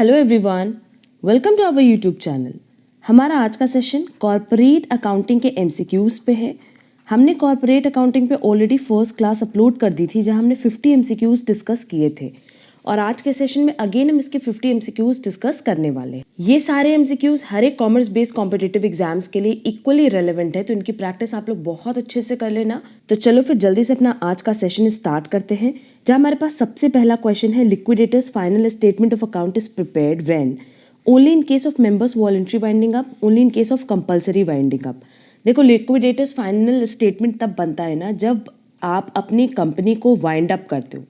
Hello everyone, welcome to our YouTube channel. हमारा आज का सेशन कॉर्पोरेट अकाउंटिंग के एमसीक्यूज पे है। हमने कॉर्पोरेट अकाउंटिंग पे ऑलरेडी फर्स्ट क्लास अपलोड कर दी थी जहां हमने 50 एमसीक्यूज डिस्कस किए थे और आज के सेशन में अगेन हम इसके 50 एमसीक्यूज डिस्कस करने वाले हैं। ये सारे एमसीक्यूज हर एक कॉमर्स बेस्ड कॉम्पिटिटिव एग्जाम्स के लिए इक्वली रेलेवेंट है, तो इनकी प्रैक्टिस आप लोग बहुत अच्छे से कर लेना। तो चलो फिर जल्दी से अपना आज का सेशन स्टार्ट करते हैं, जहाँ हमारे पास सबसे पहला क्वेश्चन है, liquidators final statement of account is prepared when only in case of members voluntary winding up, only in case of compulsory winding up. देखो, लिक्विडेटर्स फाइनल स्टेटमेंट तब बनता है ना जब आप अपनी कंपनी को वाइंड अप करते हो।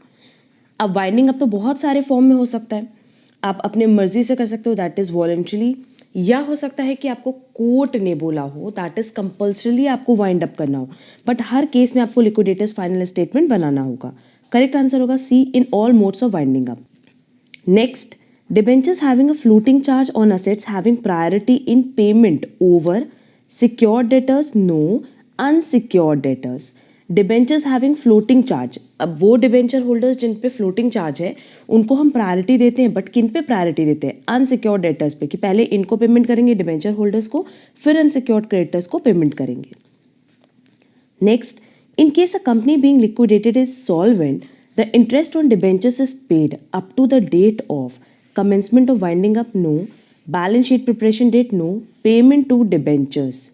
अब वाइंडिंग अप तो बहुत सारे फॉर्म में हो सकता है, आप अपने मर्जी से कर सकते हो, दैट इज़ वॉलंटरीली, या हो सकता है कि आपको कोर्ट ने बोला हो, दैट इज़ कंपल्सरीली आपको वाइंड अप करना हो। बट हर केस में आपको लिक्विडेटर्स फाइनल स्टेटमेंट बनाना होगा। करेक्ट आंसर होगा C, in all modes of winding up. Next, debentures having a floating charge on assets having priority in payment over secured debtors, no, unsecured debtors. Debentures having floating charge, अब वो debenture holders जिन पे floating charge है उनको हम priority देते हैं, but किन पे प्रायोरिटी देते हैं? अनसिक्योर्ड डेटर्स पे, कि पहले इनको पेमेंट करेंगे डिबेंचर होल्डर्स को, फिर अनसिक्योर्ड क्रेडिटर्स को पेमेंट करेंगे। Next, in case a company being liquidated is solvent, the interest on debentures is paid up to the date of commencement of winding up, no, balance sheet preparation date, no, payment to debentures।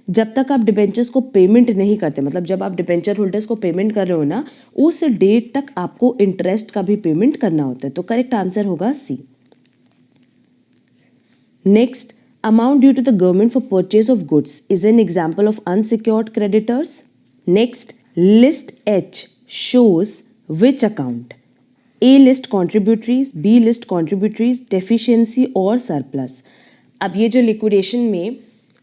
जब तक आप debentures को payment नहीं करते, मतलब जब आप debenture holders को पेमेंट कर रहे हो ना, उस डेट तक आपको इंटरेस्ट का भी पेमेंट करना होता है। तो करेक्ट आंसर होगा C. Next, amount due to the government for purchase of goods is an example of unsecured creditors. Next, list H shows which account? A list contributories, B list contributories, deficiency और surplus. अब ये जो liquidation में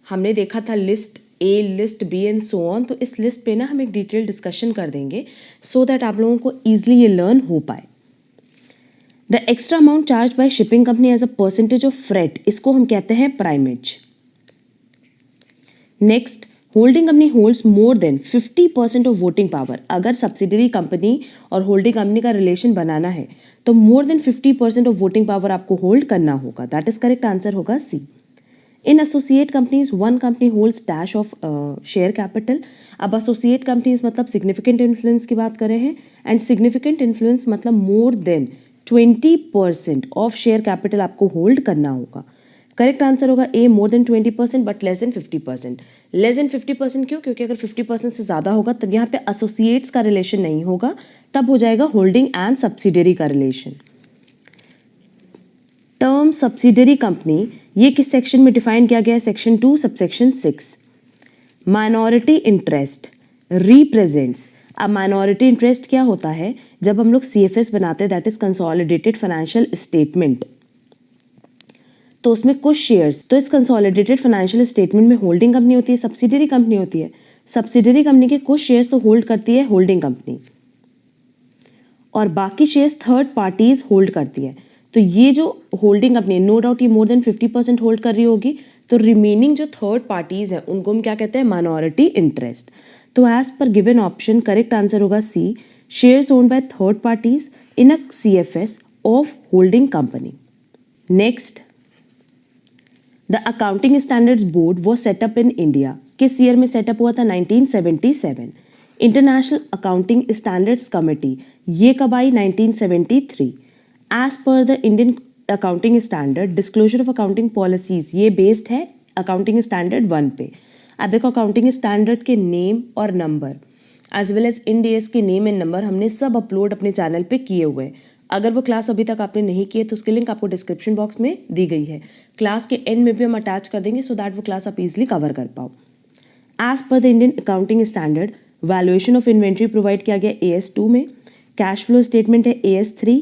हमने देखा था list A, list B and so on, तो इस लिस्ट पे ना हम एक डिटेल डिस्कशन कर देंगे सो दैट आप लोगों को ईजिली ये लर्न हो पाए। The extra amount charge by shipping company as a percentage of freight, इसको हम कहते हैं primage. Next, holding company holds more than 50% of voting power. अगर सब्सिडरी कंपनी और होल्डिंग कंपनी का रिलेशन बनाना है तो more than 50% of voting power आपको होल्ड करना होगा। दैट इज करेक्ट आंसर होगा C. In associate companies one company holds dash of share capital. अब एसोसिएट कंपनीज मतलब सिग्निफिकेंट इन्फ्लुएंस की बात कर रहे हैं, एंड सिग्निफिकेंट इन्फ्लुएंस मतलब more than 20% of share capital आपको होल्ड करना होगा। करेक्ट आंसर होगा A, more than 20% but less than 50%। Less than 50% क्यों? क्योंकि अगर 50% से ज़्यादा होगा तब यहाँ पे एसोसिएट्स का रिलेशन नहीं होगा, तब हो जाएगा होल्डिंग एंड सब्सिडरी का रिलेशन। टर्म सब्सिडरी कंपनी ये किस सेक्शन में डिफाइन किया गया है? Section 2 subsection 6। Minority interest represents. अब माइनॉरिटी इंटरेस्ट क्या होता है? जब हम लोग CFS बनाते हैं, that is consolidated financial statement, तो उसमें कुछ शेयर्स, तो इस कंसोलिडेटेड फाइनेंशियल स्टेटमेंट में होल्डिंग कंपनी होती है, सब्सिडरी कंपनी होती है। सब्सिडरी कंपनी के कुछ शेयर्स तो होल्ड करती है होल्डिंग कंपनी और बाकी शेयर्स थर्ड पार्टीज होल्ड करती है। तो ये जो होल्डिंग कंपनी, नो डाउट ये मोर देन 50% होल्ड कर रही होगी, तो रिमेनिंग जो थर्ड पार्टीज हैं उनको हम क्या कहते हैं? Minority interest. तो as per given option correct answer होगा C, shares owned by third parties in a CFS of holding company. Next, the accounting standards board वो सेटअप इन इंडिया। किस ईयर में सेटअप हुआ था? 1977। इंटरनेशनल अकाउंटिंग स्टैंडर्ड्स कमेटी ये कब आई? 1973। As per the Indian accounting standard disclosure of accounting policies ये based है अकाउंटिंग स्टैंडर्ड 1 पे। अब देखो, अकाउंटिंग स्टैंडर्ड के नेम और number as well as Ind AS के नेम एंड नंबर हमने सब अपलोड अपने चैनल पे किए हुए हैं। अगर वो क्लास अभी तक आपने नहीं की है तो उसकी लिंक आपको डिस्क्रिप्शन बॉक्स में दी गई है। क्लास के एंड में भी हम अटैच कर देंगे सो दैट वो क्लास आप इजीली कवर कर पाओ। As per the Indian accounting standard valuation of inventory provide किया गया AS2 में, कैश फ्लो स्टेटमेंट है AS3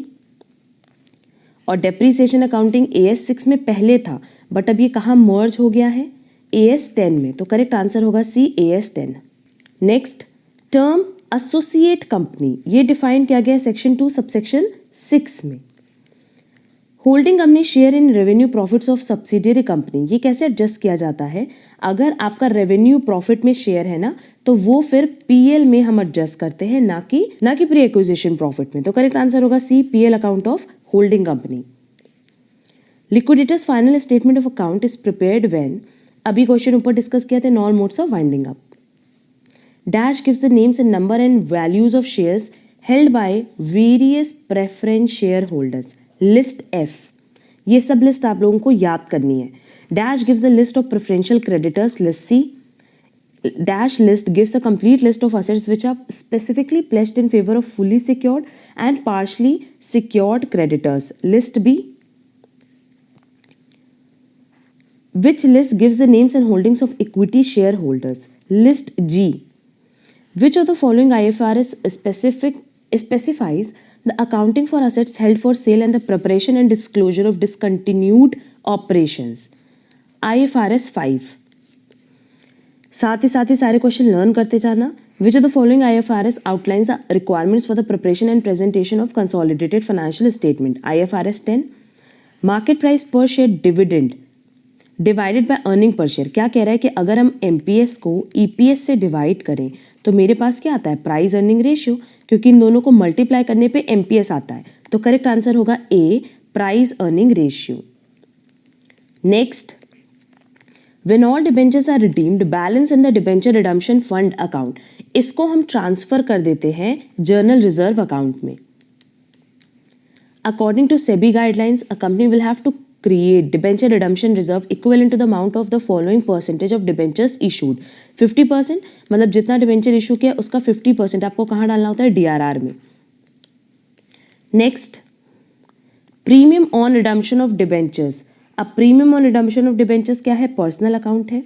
और डेप्रीसिएशन अकाउंटिंग AS6 में पहले था, बट अब ये कहाँ मर्ज हो गया है? AS10 में। तो करेक्ट आंसर होगा सी, AS10। Next, term associate company ये डिफाइन किया गया सेक्शन 2 सबसेक्शन 6 में। Holding company share in revenue profits of subsidiary company ये कैसे एडजस्ट किया जाता है? अगर आपका रेवेन्यू प्रॉफिट में शेयर है ना, तो वो फिर PL में हम एडजस्ट करते हैं, ना कि प्री एक्विजिशन प्रॉफिट में। तो करेक्ट आंसर होगा C, PL account of holding company. Liquidators final statement of account is prepared when, अभी क्वेश्चन ऊपर डिस्कस किया था, नॉल modes of winding up. Dash gives the names and number and values of shares held by various preference share holders, list F. ये सब list आप लोगों को याद करनी है। Dash gives a list of preferential creditors, list C. Dash list gives a complete list of assets which are specifically pledged in favor of fully secured and partially secured creditors, list B. Which list gives the names and holdings of equity shareholders, list G. Which of the following IFRS specifies the accounting for assets held for sale and the preparation and disclosure of discontinued operations, IFRS 5। साथ ही सारे question learn करते जाना। Which of the following IFRS outlines the requirements for the preparation and presentation of consolidated financial statement, IFRS 10। Market price per share dividend divided by earning per share, क्या कह रहा है कि अगर हम MPS को EPS से डिवाइड करें तो मेरे पास क्या आता है, प्राइस अर्निंग रेशियो, क्योंकि इन दोनों को मल्टीप्लाई करने पे MPS आता है। तो करेक्ट आंसर होगा A, price earning ratio. Next, When all debentures are redeemed, balance in the debenture redemption fund account, इसको हम ट्रांसफर कर देते हैं जर्नल रिजर्व अकाउंट में। According to SEBI guidelines, a company will have to create debenture redemption reserve equivalent to the amount of the following percentage of debentures issued। 50%, मतलब जितना debenture issue किया उसका 50% आपको कहाँ डालना होता है, DRR में। Next, premium on redemption of debentures. अब premium on redemption of debentures क्या है, पर्सनल अकाउंट है।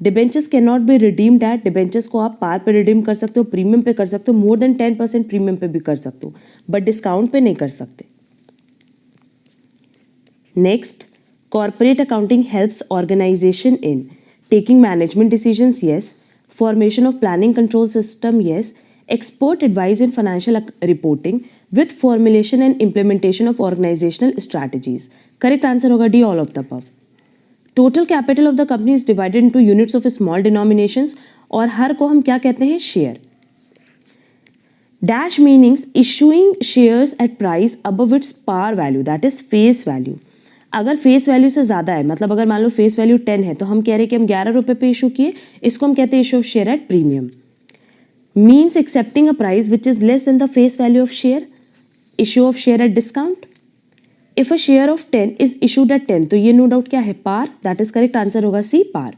Debentures can not be redeemed at, debentures को आप पार पे रिडीम कर सकते हो, प्रीमियम पे कर सकते हो, मोर देन 10% प्रीमियम पे भी कर सकते हो, बट डिस्काउंट पे नहीं कर सकते। Next, corporate accounting helps organisation in taking management decisions, yes. Formation of planning control system, yes. Expert advice in financial reporting with formulation and implementation of organisational strategies. Correct answer होगा D, all of the above. Total capital of the company is divided into units of small denominations, और हर को हम क्या कहते हैं, share. Dash meanings issuing shares at price above its par value, that is face value. अगर face value से ज़्यादा है, मतलब अगर मान लो फेस वैल्यू 10 है तो हम कह रहे हैं कि हम 11 रुपये पे इशू किए, इसको हम कहते हैं issue of share at premium. Means accepting a price which is less than the face value of share, issue of share at discount. If a share of 10 is issued at 10, तो ये no doubt क्या है, पार, that is correct answer होगा सी, पार,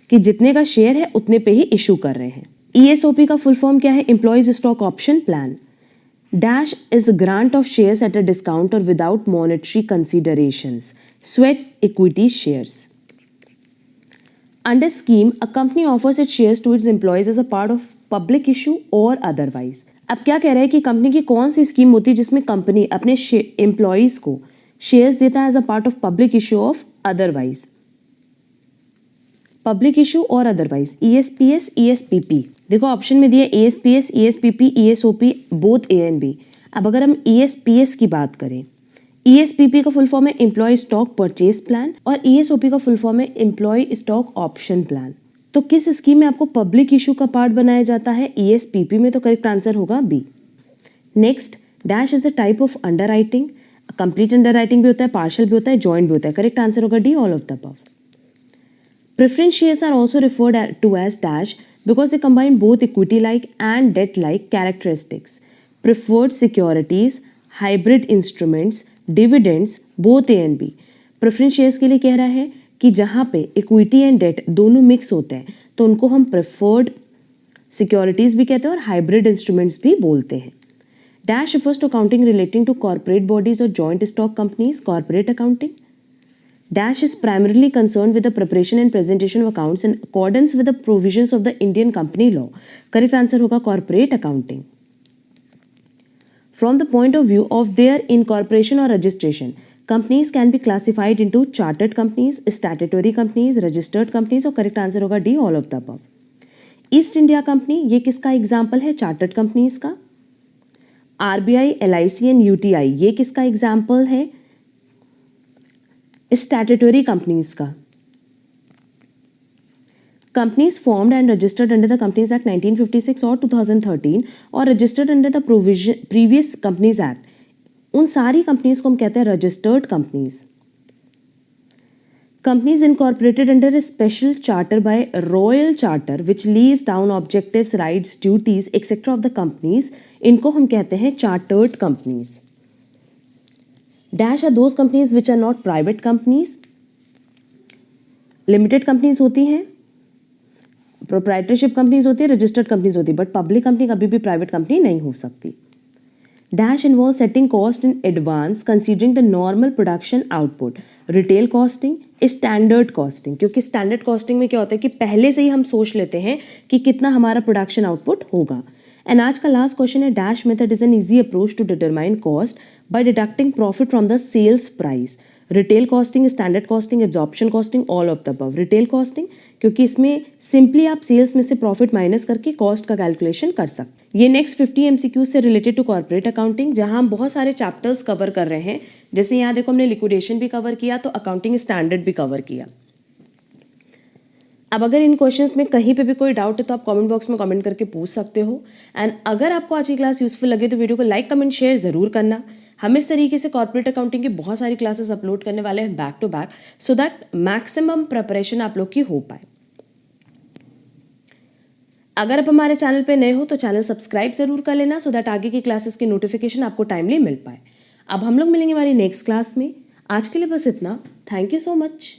कि जितने का share है उतने पे ही इशू कर रहे हैं। ESOP का फुल फॉर्म क्या है, employees stock option plan. Dash is grant of shares at a discount और without monetary considerations, sweat equity shares. Under scheme a company offers its shares to its employees as a part of public issue और otherwise. अब क्या कह रहा है कि company की कौन सी स्कीम होती है जिसमें कंपनी अपने एम्प्लॉयज को शेयर्स देता है as a part of public issue of otherwise, public issue और अदरवाइज, ESPS, ESPP। देखो ऑप्शन में दिया ESPS, ESPP, ESOP, both A and B। अब अगर हम ESPS की बात करें, ESPP का फुल फॉर्म है एम्प्लॉय स्टॉक परचेज प्लान और ESOP का फुल फॉर्म है एम्प्लॉय स्टॉक ऑप्शन प्लान। तो किस स्कीम में आपको पब्लिक इशू का पार्ट बनाया जाता है, ESPP में, तो करेक्ट आंसर होगा B। Next, dash is the type of under writing. Complete under writing भी होता है, पार्शियल भी होता है, जॉइंट भी होता है, करेक्ट आंसर होगा D, all of the above. Preference shares are also referred to as dash because they combine both equity-like and debt-like characteristics. Preferred securities, hybrid instruments, dividends, both A and B. Preference shares के लिए कह रहा है कि जहाँ पे equity and date दोनों mix होते हैं तो उनको हम प्रेफर्ड सिक्योरिटीज भी कहते हैं और हाइब्रिड इंस्ट्रूमेंट्स भी बोलते हैं। Dash refers to accounting relating to corporate bodies or joint stock companies, corporate accounting. Dash is primarily concerned with the preparation and presentation of accounts in accordance with the provisions of the Indian Company Law. Correct answer होगा corporate accounting. From the point of view of their incorporation or registration, companies can be classified into chartered companies, statutory companies, registered companies, और correct answer होगा D, all of the above. East India company, ये किसका example है, chartered companies का। RBI, LIC and UTI, ये किसका example है, statutory companies का। Companies formed and registered under the companies act 1956 और 2013 और registered under the previous companies act उन सारी कंपनीज को हम कहते हैं registered companies. Companies incorporated under a special charter by a royal charter which lays down objectives, rights, duties, etc. of the companies, इनको हम कहते हैं chartered companies. Dash are those companies which are not private companies. Limited companies होती हैं, proprietorship companies होती है, registered companies होती है, but public company कभी भी private company नहीं हो सकती. Dash involves setting cost in advance considering the normal production output. Retail costing, standard costing, क्योंकि स्टैंडर्ड कॉस्टिंग में क्या होता है कि पहले से ही हम सोच लेते हैं कि कितना हमारा प्रोडक्शन आउटपुट होगा। एंड आज का लास्ट क्वेश्चन है, dash method is an easy approach to determine cost by deducting profit from the sales price. Retail costing, standard costing, absorption costing, all of the above. Retail costing क्योंकि इसमें simply आप sales में से profit minus करके cost का calculation कर सकते। ये नेक्स्ट 50 एमसीक्यू से रिलेटेड टू कॉर्पोरेट अकाउंटिंग, जहां हम बहुत सारे चैप्टर्स कवर कर रहे हैं। जैसे यहाँ देखो हमने लिक्विडेशन भी कवर किया, तो अकाउंटिंग स्टैंडर्ड भी कवर किया। अब अगर इन क्वेश्चंस में कहीं पे भी कोई डाउट है तो आप कमेंट बॉक्स में कमेंट करके पूछ सकते हो। एंड अगर आपको आज की क्लास यूजफुल लगे तो वीडियो को लाइक, कमेंट, शेयर जरूर करना। हम इस तरीके से कॉर्पोरेट अकाउंटिंग की बहुत सारी क्लासेस अपलोड करने वाले हैं back to back, so that maximum preparation आप लोग की हो पाए। अगर आप हमारे चैनल पे नए हो तो चैनल सब्सक्राइब जरूर कर लेना, सो दैट आगे की क्लासेस की नोटिफिकेशन आपको टाइमली मिल पाए। अब हम लोग मिलेंगे हमारी नेक्स्ट क्लास में। आज के लिए बस इतना। Thank you so much.